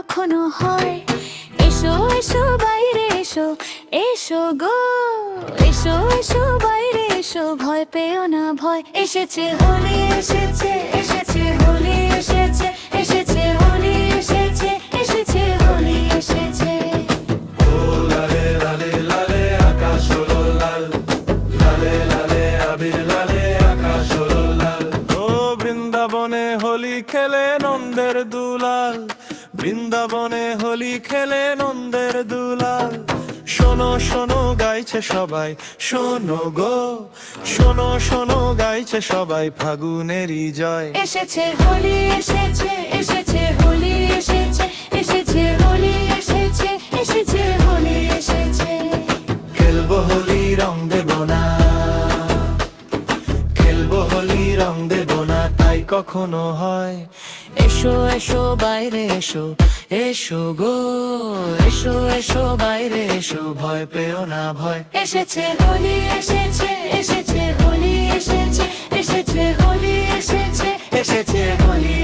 কখনো হয়। এসো এসো বাইরে এসো, এসো গো, এসো এসো বাইরে এসো, ভয় পেও না ভয়। এসেছে হোলি এসেছে, এসেছে হোলি এসেছে, এসেছে হোলি এসেছে, এসেছে হোলি এসেছে। ও লালে লালে লালে আকাশ হলো লাল, লালে লালে আবির লালে আকাশ হলো লাল। ও বৃন্দাবনে হোলি খেলে নন্দের দুলাল, বৃন্দাবনে হোলি খেলে নন্দের দুলাল। শোনো শোনো গাইছে সবাই, শোনো গো, শোনো শোনো গাইছে সবাই, ফাগুনেরই জয়। এসেছে হোলি এসেছে, এসেছে হোলি এসেছে, এসেছে হোলি এসেছে, এসেছে হোলি এসেছে। খেলবো হোলি রং দেব না, খেলবো হোলি রং দেব না, তাই কখনো হয়। এসো এসো বাইরে এসো, এসো গো, এসো এসো বাইরে এসো, ভয় পেও না ভয়। এসেছে হোলি এসেছে, এসেছে হোলি এসেছে, এসেছে হোলি এসেছে, এসেছে হোলি